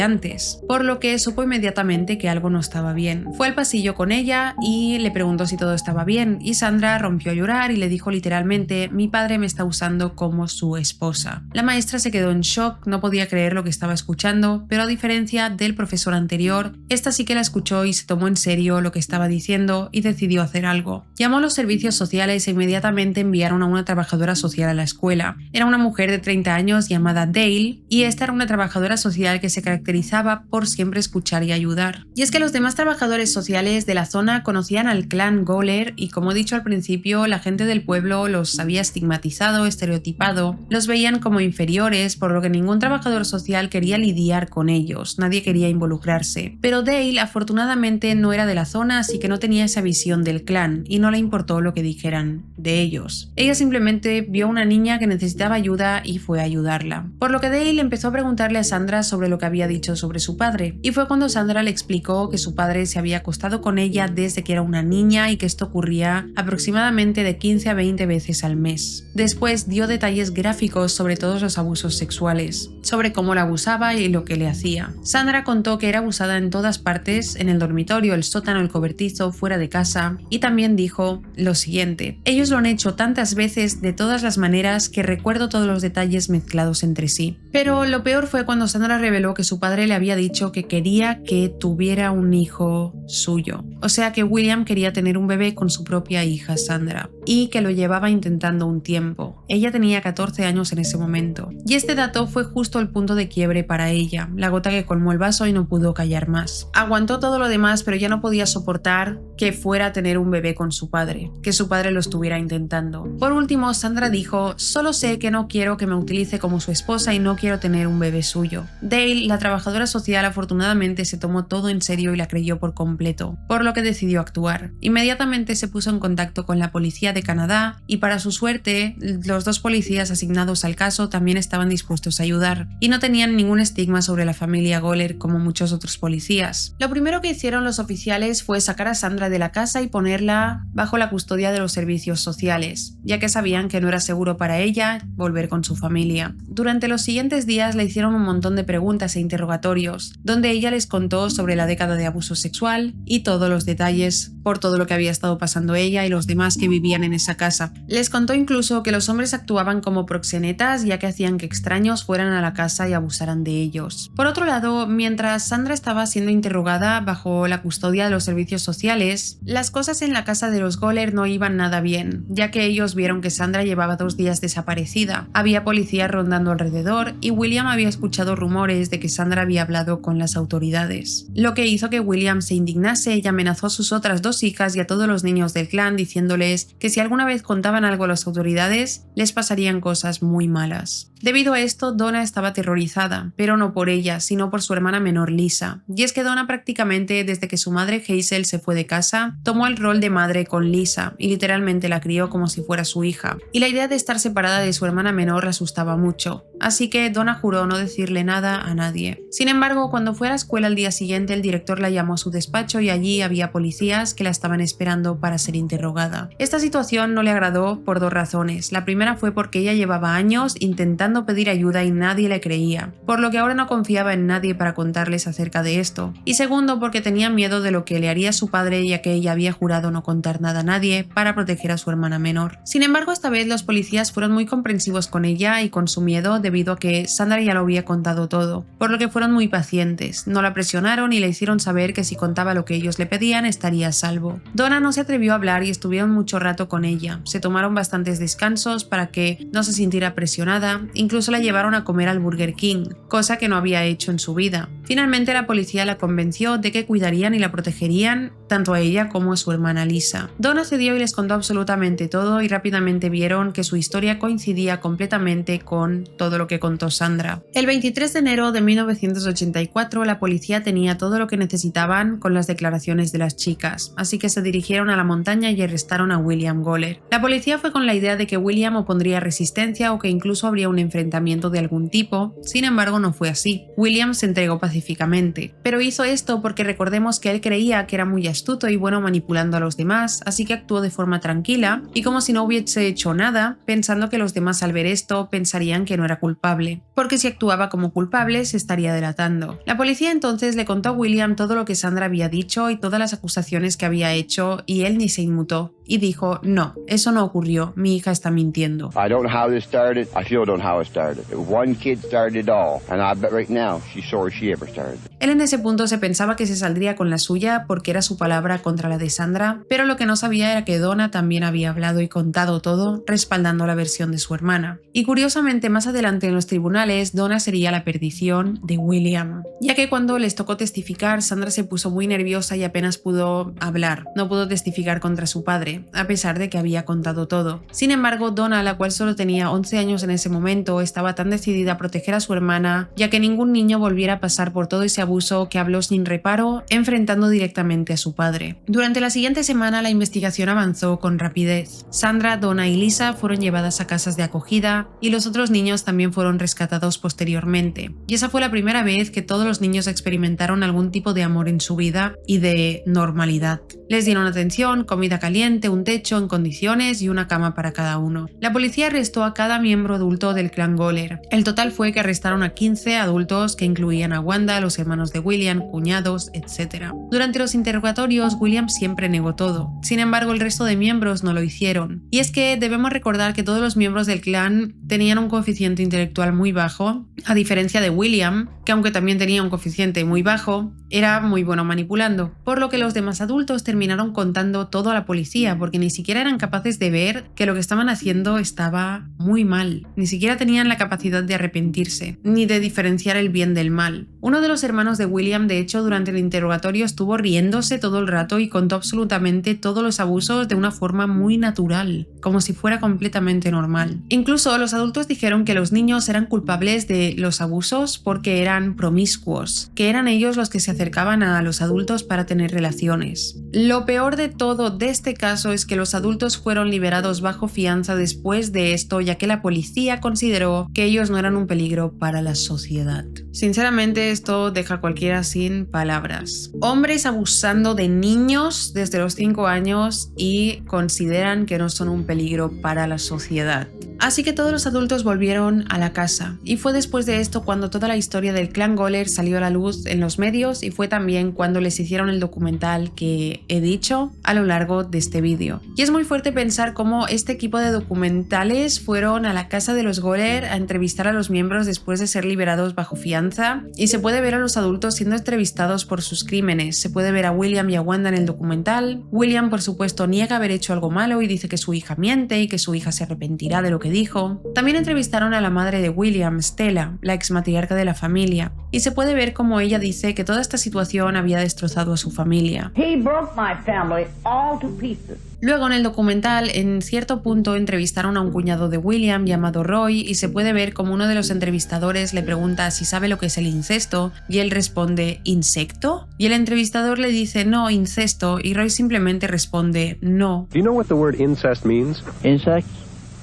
antes, por lo que supo inmediatamente que algo no estaba bien. Fue al pasillo con ella y le preguntó si todo estaba bien, y Sandra rompió a llorar y le dijo literalmente: "Mi padre me está usando como su esposa". La maestra se quedó en shock, no podía creer lo que estaba escuchando, pero a diferencia del profesor anterior, esta sí que la escuchó y se tomó en serio lo que estaba diciendo y decidió hacer algo. Llamó a los servicios sociales e inmediatamente enviaron a una trabajadora social a la escuela. Era una mujer de 30 años llamada Dale, y esta era una trabajadora social que se caracterizaba por siempre escuchar y ayudar. Y es que los demás trabajadores sociales de la zona conocían al clan Goller y, como he dicho al principio, la gente del pueblo los había estigmatizado, estereotipado, los veían como inferiores, por lo que ningún trabajador social quería lidiar con ellos, nadie quería involucrarse. Pero Dale afortunadamente no era de la zona, así que no tenía esa visión del clan y no le importó lo que dijeran de ellos. Ella simplemente vio a una niña que necesitaba ayuda y fue a ayudarla. Por lo que Dale empezó a preguntarle a Sandra sobre lo que había dicho sobre su padre, y fue cuando Sandra le explicó que su padre se había acostado con ella desde que era una niña y que esto ocurría aproximadamente de 15 a 20 veces al mes. Después dio detalles gráficos sobre todos los abusos sexuales, sobre cómo la abusaba y lo que le hacía. Sandra contó que era abusada en todas partes, en el dormitorio, el sótano, el cobertizo, fuera de casa, y también dijo lo siguiente: "Ellos lo han hecho tantas veces, de todas las maneras, que recuerdo todos los detalles mezclados entre sí". Pero lo peor fue cuando Sandra reveló que su padre le había dicho que quería que tuviera un hijo suyo. O sea que William quería tener un bebé con su propia hija Sandra, y que lo llevaba intentando un tiempo. Ella tenía 14 años en ese momento. Y este dato fue justo el punto de quiebre para ella, la gota que colmó el vaso y no pudo callar más. Aguantó todo lo demás, pero ya no podía soportar que fuera a tener un bebé con su padre, que su padre lo estuviera intentando. Por último, Sandra dijo: "Solo sé que no quiero que me utilice como su esposa y no quiero tener un bebé suyo". Dale, la trabajadora social, afortunadamente se tomó todo en serio y la creyó por completo, por lo que decidió actuar. Inmediatamente se puso en contacto con la policía de Canadá y, para su suerte, los 2 policías asignados al caso también estaban dispuestos a ayudar y no tenían ningún estigma sobre la familia Goller como muchos otros policías. Lo primero que hicieron los oficiales fue sacar a Sandra de la casa y ponerla bajo la custodia de los servicios sociales, ya que sabían que no era seguro para ella volver con su familia. Durante los siguientes días le hicieron un montón de preguntas e interrogatorios, donde ella les contó sobre la década de abuso sexual y todos los detalles por todo lo que había estado pasando ella y los demás que vivían en esa casa. Les contó incluso que los hombres actuaban como proxenetas, ya que hacían que extraños fueran a la casa y abusaran de ellos. Por otro lado, mientras Sandra estaba siendo interrogada bajo la custodia de los servicios sociales, las cosas en la casa de los Goller no iban nada bien, ya que ellos vieron que Sandra llevaba 2 días desaparecida. Había policías rondando alrededor y William había escuchado rumores de que Sandra había hablado con las autoridades, lo que hizo que William se indignase y amenazó a sus otras 2 hijas y a todos los niños del clan, diciéndoles que si alguna vez contaban algo a las autoridades, les pasarían cosas muy malas. Debido a esto, Donna estaba aterrorizada, pero no por ella, sino por su hermana menor Lisa. Y es que Donna prácticamente, desde que su madre Hazel se fue de casa, tomó el rol de madre con Lisa y literalmente la crió como si fuera su hija. Y la idea de estar separada de su hermana menor la asustaba mucho. así que Donna juró no decirle nada a nadie. Sin embargo, cuando fue a la escuela al día siguiente, el director la llamó a su despacho y allí había policías que la estaban esperando para ser interrogada. Esta situación no le agradó por dos razones. La primera fue porque ella llevaba años intentando pedir ayuda y nadie le creía, por lo que ahora no confiaba en nadie para contarles acerca de esto. Y segundo, porque tenía miedo de lo que le haría su padre, ya que ella había jurado no contar nada a nadie para proteger a su hermana menor. Sin embargo, esta vez los policías fueron muy comprensivos con ella y con su miedo debido a que Sandra ya lo había contado todo, por lo que fueron muy pacientes, no la presionaron y le hicieron saber que si contaba lo que ellos le pedían estaría a salvo. Donna no se atrevió a hablar y estuvieron mucho rato con ella, se tomaron bastantes descansos para que no se sintiera presionada, incluso la llevaron a comer al Burger King, cosa que no había hecho en su vida. Finalmente la policía la convenció de que cuidarían y la protegerían tanto a ella como a su hermana Lisa. Donna cedió y les contó absolutamente todo y rápidamente vieron que su historia coincidía completamente con todo lo que contó Sandra. El 23 de enero de 1984 la policía tenía todo lo que necesitaban con las declaraciones de las chicas, así que se dirigieron a la montaña y arrestaron a William Goller. La policía fue con la idea de que William opondría resistencia o que incluso habría un enfrentamiento de algún tipo, sin embargo no fue así. William se entregó pacíficamente, pero hizo esto porque recordemos que él creía que era muy astuto y bueno manipulando a los demás, así que actuó de forma tranquila y como si no hubiese hecho nada, pensando que los demás al ver esto pensarían que no era culpable, porque si actuaba como culpable se estaría delatando. La policía entonces le contó a William todo lo que Sandra había dicho y todas las acusaciones que había hecho y él ni se inmutó y dijo: no, eso no ocurrió, mi hija está mintiendo. I don't know how this started. I still don't know how it started. One kid started it all, and I bet right now she's sorry she ever started. Él en ese punto se pensaba que se saldría con la suya porque era su palabra contra la de Sandra, pero lo que no sabía era que Donna también había hablado y contado todo, respaldando la versión de su hermana. Y curiosamente, más adelante en los tribunales, Donna sería la perdición de William, ya que cuando les tocó testificar, Sandra se puso muy nerviosa y apenas pudo hablar, no pudo testificar contra su padre, a pesar de que había contado todo. Sin embargo, Donna, la cual solo tenía 11 años en ese momento, estaba tan decidida a proteger a su hermana, ya que ningún niño volviera a pasar por todo ese abuso, que habló sin reparo, enfrentando directamente a su padre. Durante la siguiente semana, la investigación avanzó con rapidez. Sandra, Donna y Lisa fueron llevadas a casas de acogida y los otros niños también fueron rescatados posteriormente. Y esa fue la primera vez que todos los niños experimentaron algún tipo de amor en su vida y de normalidad. Les dieron atención, comida caliente, un techo en condiciones y una cama para cada uno. La policía arrestó a cada miembro adulto del clan Goller. El total fue que arrestaron a 15 adultos que incluían a Wanda, los hermanos de William, cuñados, etc. Durante los interrogatorios, William siempre negó todo. Sin embargo, el resto de miembros no lo hicieron. Y es que debemos recordar que todos los miembros del clan tenían un coeficiente intelectual muy bajo, a diferencia de William, que aunque también tenía un coeficiente muy bajo, era muy bueno manipulando, por lo que los demás adultos terminaron contando todo a la policía porque ni siquiera eran capaces de ver que lo que estaban haciendo estaba muy mal, ni siquiera tenían la capacidad de arrepentirse, ni de diferenciar el bien del mal. Uno de los hermanos de William, de hecho, durante el interrogatorio estuvo riéndose todo el rato y contó absolutamente todos los abusos de una forma muy natural, como si fuera completamente normal. Incluso los adultos dijeron que los niños eran culpables de los abusos porque eran promiscuos, que eran ellos los que se acercaban a los adultos para tener relaciones. Lo peor de todo de este caso es que los adultos fueron liberados bajo fianza después de esto, ya que la policía consideró que ellos no eran un peligro para la sociedad. Sinceramente, esto deja a cualquiera sin palabras. Hombres abusando de niños desde los 5 años y consideran que no son un peligro para la sociedad. Así que todos los adultos volvieron a la casa, y fue después de esto cuando toda la historia del clan Goller salió a la luz en los medios, y fue también cuando les hicieron el documental que he dicho a lo largo de este vídeo. Y es muy fuerte pensar cómo este equipo de documentales fueron a la casa de los Goller a entrevistar a los miembros después de ser liberados bajo fianza, y se puede ver a los adultos siendo entrevistados por sus crímenes. Se puede ver a William y a Wanda en el documental. William, por supuesto, niega haber hecho algo malo y dice que su hija miente y que su hija se arrepentirá de lo que dijo. También entrevistaron a la madre de William, Stella, la ex matriarca de la familia, y se puede ver cómo ella dice que toda esta situación había destrozado a su familia. He broke my family all to pieces. Luego en el documental, en cierto punto, entrevistaron a un cuñado de William llamado Roy y se puede ver como uno de los entrevistadores le pregunta si sabe lo que es el incesto y él responde ¿insecto? Y el entrevistador le dice no, incesto, y Roy simplemente responde no. Do you know what the word incest means? Insects?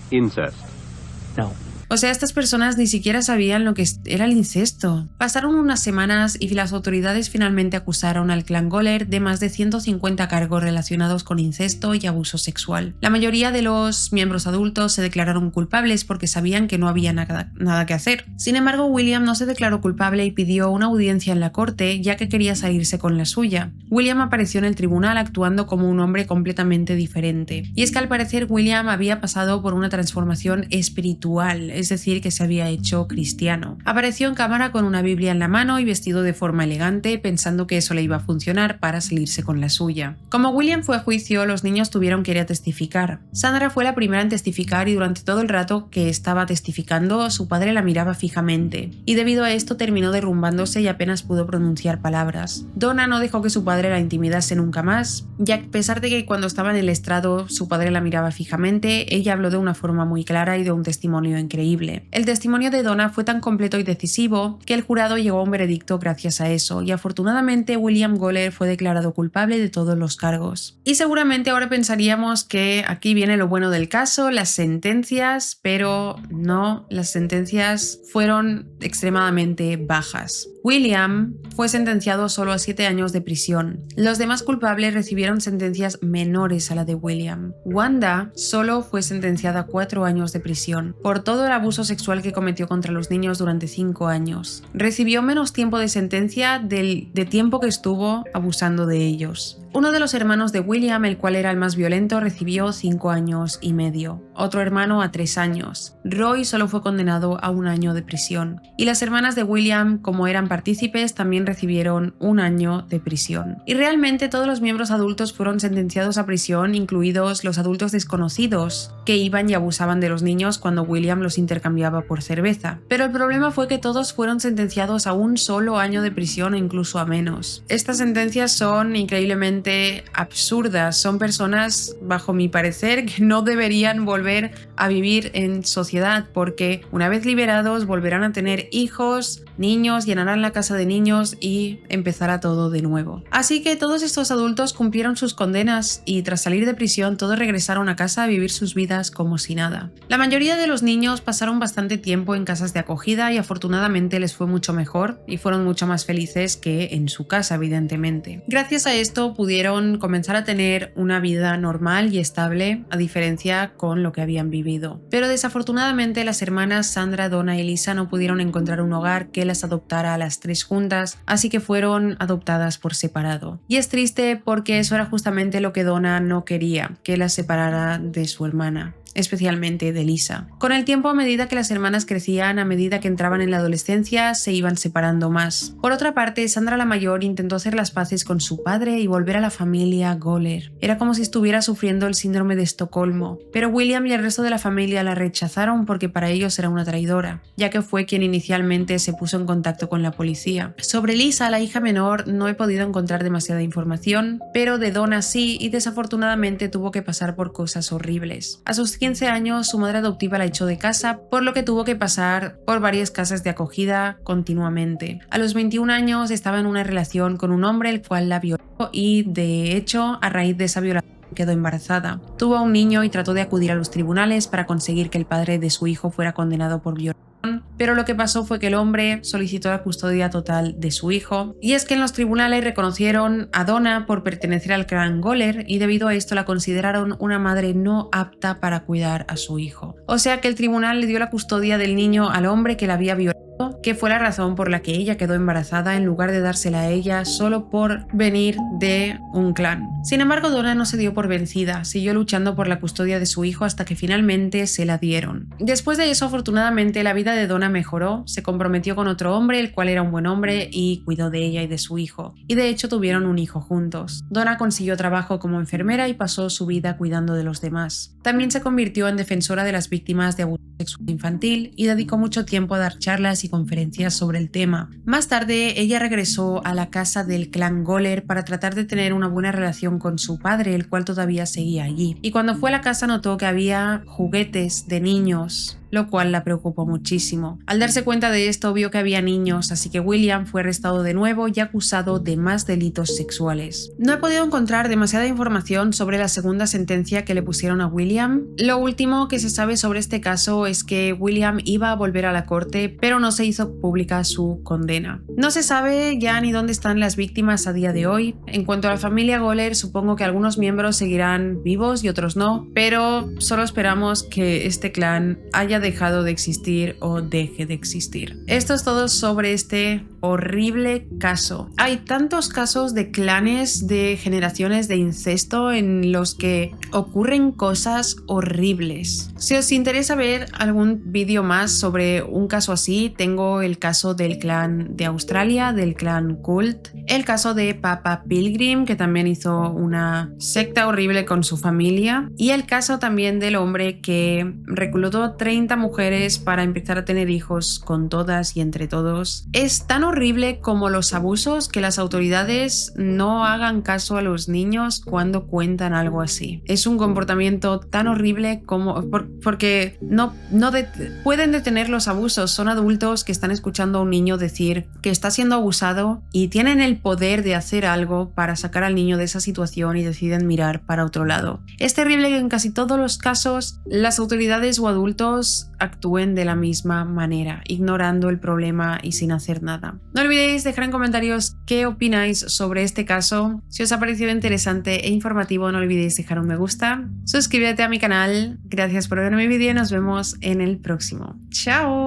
Incest. No. O sea, estas personas ni siquiera sabían lo que era el incesto. Pasaron unas semanas y las autoridades finalmente acusaron al clan Goller de más de 150 cargos relacionados con incesto y abuso sexual. La mayoría de los miembros adultos se declararon culpables porque sabían que no había nada que hacer. Sin embargo, William no se declaró culpable y pidió una audiencia en la corte ya que quería salirse con la suya. William apareció en el tribunal actuando como un hombre completamente diferente. Y es que al parecer William había pasado por una transformación espiritual, es decir, que se había hecho cristiano. Apareció en cámara con una Biblia en la mano y vestido de forma elegante, pensando que eso le iba a funcionar para salirse con la suya. Como William fue a juicio, los niños tuvieron que ir a testificar. Sandra fue la primera en testificar y durante todo el rato que estaba testificando, su padre la miraba fijamente. Y debido a esto terminó derrumbándose y apenas pudo pronunciar palabras. Donna no dejó que su padre la intimidase nunca más, ya que a pesar de que cuando estaba en el estrado su padre la miraba fijamente, ella habló de una forma muy clara y de un testimonio increíble. El testimonio de Donna fue tan completo y decisivo que el jurado llegó a un veredicto gracias a eso, y afortunadamente William Goller fue declarado culpable de todos los cargos. Y seguramente ahora pensaríamos que aquí viene lo bueno del caso, las sentencias, pero no, las sentencias fueron extremadamente bajas. William fue sentenciado solo a 7 años de prisión. Los demás culpables recibieron sentencias menores a la de William. Wanda solo fue sentenciada a 4 años de prisión por todo el abuso sexual que cometió contra los niños durante 5 años. Recibió menos tiempo de sentencia de tiempo que estuvo abusando de ellos. Uno de los hermanos de William, el cual era el más violento, recibió 5 años y medio. Otro hermano a 3 años. Roy solo fue condenado a 1 año de prisión. Y las hermanas de William, como eran partícipes, también recibieron 1 año de prisión. Y realmente todos los miembros adultos fueron sentenciados a prisión, incluidos los adultos desconocidos, que iban y abusaban de los niños cuando William los intercambiaba por cerveza. Pero el problema fue que todos fueron sentenciados a 1 solo año de prisión o incluso a menos. Estas sentencias son increíblemente absurdas. Son personas, bajo mi parecer, que no deberían volver a vivir en sociedad porque una vez liberados volverán a tener hijos, niños, llenarán la casa de niños y empezará todo de nuevo. Así que todos estos adultos cumplieron sus condenas y tras salir de prisión todos regresaron a casa a vivir sus vidas como si nada. La mayoría de los niños pasaron bastante tiempo en casas de acogida y afortunadamente les fue mucho mejor y fueron mucho más felices que en su casa, evidentemente. Gracias a esto pudieron comenzar a tener una vida normal y estable, a diferencia con lo que habían vivido. Pero desafortunadamente las hermanas Sandra, Donna y Lisa no pudieron encontrar un hogar que las adoptara a las 3 juntas, así que fueron adoptadas por separado. Y es triste porque eso era justamente lo que Donna no quería, que las separara de su hermana, especialmente de Lisa. Con el tiempo, a medida que las hermanas crecían, a medida que entraban en la adolescencia, se iban separando más. Por otra parte, Sandra la mayor intentó hacer las paces con su padre y volver a la familia Goller. Era como si estuviera sufriendo el síndrome de Estocolmo, pero William y el resto de la familia la rechazaron porque para ellos era una traidora, ya que fue quien inicialmente se puso en contacto con la policía. Sobre Lisa, la hija menor, no he podido encontrar demasiada información, pero de Donna sí, y desafortunadamente tuvo que pasar por cosas horribles. A sus 15 años, su madre adoptiva la echó de casa, por lo que tuvo que pasar por varias casas de acogida continuamente. A los 21 años estaba en una relación con un hombre el cual la violó y, de hecho, a raíz de esa violación quedó embarazada. Tuvo un niño y trató de acudir a los tribunales para conseguir que el padre de su hijo fuera condenado por violación. Pero lo que pasó fue que el hombre solicitó la custodia total de su hijo, y es que en los tribunales reconocieron a Donna por pertenecer al clan Goller y debido a esto la consideraron una madre no apta para cuidar a su hijo. O sea que el tribunal le dio la custodia del niño al hombre que la había violado, que fue la razón por la que ella quedó embarazada en lugar de dársela a ella solo por venir de un clan. Sin embargo, Donna no se dio por vencida, siguió luchando por la custodia de su hijo hasta que finalmente se la dieron. Después de eso, afortunadamente, la vida de Donna mejoró, se comprometió con otro hombre, el cual era un buen hombre y cuidó de ella y de su hijo, y de hecho tuvieron un hijo juntos. Donna consiguió trabajo como enfermera y pasó su vida cuidando de los demás. También se convirtió en defensora de las víctimas de abuso sexual infantil y dedicó mucho tiempo a dar charlas y conferencias sobre el tema. Más tarde, ella regresó a la casa del clan Goller para tratar de tener una buena relación con su padre, el cual todavía seguía allí. Y cuando fue a la casa notó que había juguetes de niños lo cual la preocupó muchísimo. Al darse cuenta de esto vio que había niños, así que William fue arrestado de nuevo y acusado de más delitos sexuales. No he podido encontrar demasiada información sobre la segunda sentencia que le pusieron a William. Lo último que se sabe sobre este caso es que William iba a volver a la corte, pero no se hizo pública su condena. No se sabe ya ni dónde están las víctimas a día de hoy. En cuanto a la familia Goler, supongo que algunos miembros seguirán vivos y otros no, pero solo esperamos que este clan haya dejado de existir o deje de existir. Esto es todo sobre este horrible caso. Hay tantos casos de clanes, de generaciones de incesto en los que ocurren cosas horribles. Si os interesa ver algún vídeo más sobre un caso así, tengo el caso del clan de Australia, del clan Cult, el caso de Papa Pilgrim, que también hizo una secta horrible con su familia, y el caso también del hombre que reclutó 30 mujeres para empezar a tener hijos con todas y entre todos. Es tan horrible como los abusos que las autoridades no hagan caso a los niños cuando cuentan algo así. Es un comportamiento tan horrible como porque no pueden detener los abusos. Son adultos que están escuchando a un niño decir que está siendo abusado y tienen el poder de hacer algo para sacar al niño de esa situación y deciden mirar para otro lado. Es terrible que en casi todos los casos las autoridades o adultos actúen de la misma manera, ignorando el problema y sin hacer nada. No olvidéis dejar en comentarios qué opináis sobre este caso. Si os ha parecido interesante e informativo, no olvidéis dejar un me gusta, suscríbete a mi canal. Gracias por ver mi vídeo y nos vemos en el próximo. ¡Chao!